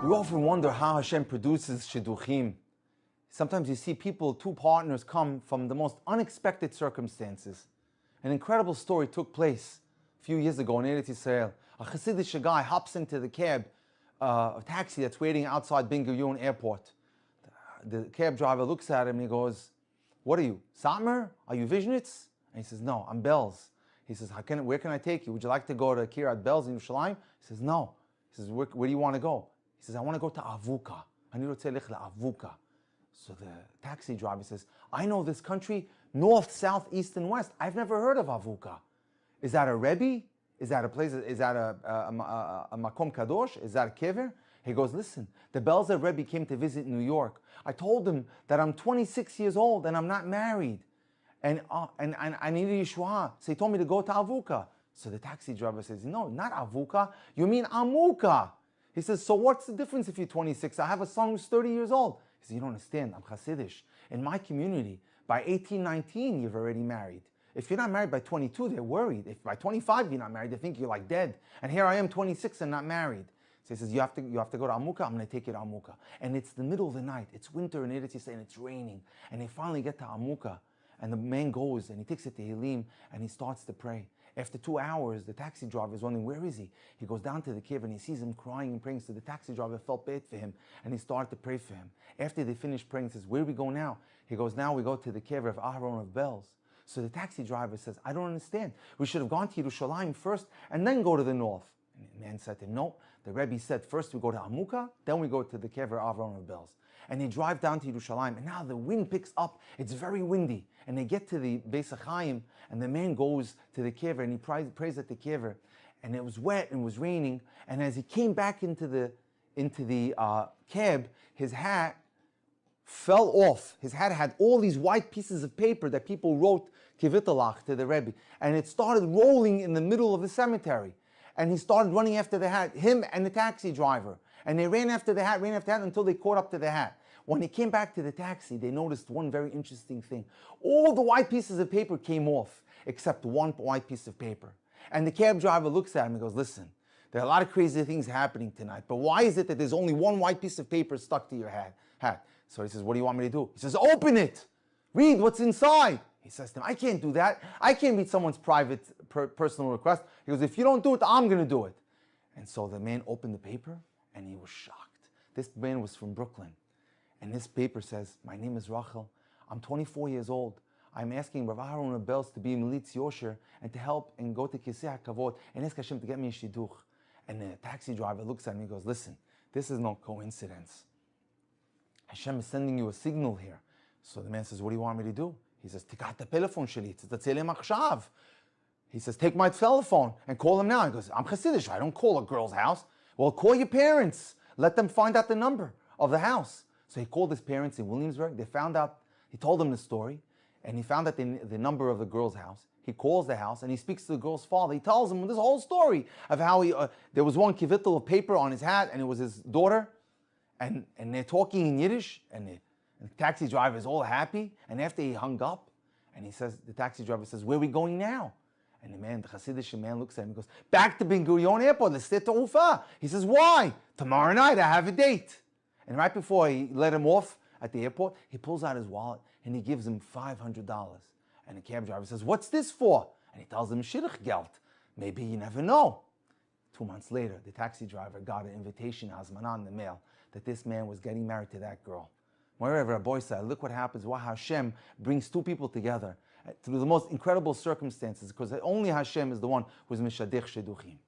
We often wonder how Hashem produces Shiduchim. Sometimes you see people, two partners, come from the most unexpected circumstances. An incredible story took place a few years ago in Eretz Yisrael. A Hasidic guy hops into the cab, a taxi that's waiting outside Ben Gurion Airport. The cab driver looks at him and he goes, "What are you, Satmar? Are you Vishnitz?" And he says, "No, I'm Belz." He says, "Where can I take you? Would you like to go to Kiryat Belz in Yerushalayim?" He says, "No." He says, where do you want to go?" He says, "I want to go to Avuka. I need to take Avuka." So the taxi driver says, "I know this country, north, south, east, and west. I've never heard of Avuka. Is that a Rebbe? Is that a place? Is that a Makom Kadosh? Is that a kever?" He goes, "Listen, the Belzer Rebbe came to visit New York. I told him that I'm 26 years old and I'm not married. And I need a Yeshua. So he told me to go to Avuka." So the taxi driver says, "No, not Avuka. You mean Amuka." He says, "So what's the difference if you're 26? I have a son who's 30 years old." He says, "You don't understand. I'm Hasidish. In my community, by 18, 19, you've already married. If you're not married by 22, they're worried. If by 25 you're not married, they think you're like dead. And here I am, 26 and not married." So he says, you have to go to Amuka. I'm going to take you to Amuka. And it's the middle of the night. It's winter in Eretz Yisrael and it's raining. And they finally get to Amuka. And the man goes and he takes it to Hilim and he starts to pray. After 2 hours, the taxi driver is wondering, where is he? He goes down to the cave and he sees him crying and praying. So the taxi driver felt bad for him and he started to pray for him. After they finished praying, he says, "Where do we go now?" He goes, "Now we go to the cave of Aharon of Belz." So the taxi driver says, "I don't understand. We should have gone to Yerushalayim first and then go to the north." And the man said to him, "No, the Rebbe said first we go to Amuka, then we go to the cave of Aharon of Belz." And they drive down to Yerushalayim, and now the wind picks up. It's very windy. And they get to the Beis HaChaim, and the man goes to the kever, and he prays at the kever. And it was wet, and it was raining. And as he came back into the cab, his hat fell off. His hat had all these white pieces of paper that people wrote Kivitalach to the Rebbe. And it started rolling in the middle of the cemetery. And he started running after the hat, him and the taxi driver. And they ran after the hat until they caught up to the hat. When they came back to the taxi, they noticed one very interesting thing. All the white pieces of paper came off, except one white piece of paper. And the cab driver looks at him and goes, "Listen, there are a lot of crazy things happening tonight, but why is it that there's only one white piece of paper stuck to your hat?" So he says, "What do you want me to do?" He says, "Open it. Read what's inside." He says to him, "I can't do that. I can't read someone's private, personal request." He goes, "If you don't do it, I'm going to do it." And so the man opened the paper, and he was shocked. This man was from Brooklyn. And this paper says, "My name is Rachel. I'm 24 years old. I'm asking Rav Aharon Belz to be Militz Yosher and to help and go to Kisei HaKavod and ask Hashem to get me a Shidduch." And the taxi driver looks at me and goes, "Listen, this is no coincidence. Hashem is sending you a signal here." So the man says, "What do you want me to do?" He says, "Take out the telephone sheli. He says, "Take my telephone and call him now." He goes, "I'm Hasidish. I don't call a girl's house." "Well, call your parents. Let them find out the number of the house." So he called his parents in Williamsburg. They found out, he told them the story, and he found out the number of the girl's house. He calls the house, and he speaks to the girl's father. He tells him this whole story of how there was one kivittel of paper on his hat, and it was his daughter, and they're talking in Yiddish, and the taxi driver is all happy. And after he hung up, and the taxi driver says, "Where are we going now?" And the Hasidic man looks at him and goes, "Back to Ben Gurion Airport, let's stay to Ufa." He says, "Why?" "Tomorrow night I have a date." And right before he let him off at the airport, he pulls out his wallet and he gives him $500. And the cab driver says, "What's this for?" And he tells him, "Shidduch geld. Maybe you never know." 2 months later, the taxi driver got an invitation, Azmanah, in the mail, that this man was getting married to that girl. Wherever a boy said, look what happens, why Hashem brings two people together through the most incredible circumstances, because only Hashem is the one who is Mishdech Shiduchim.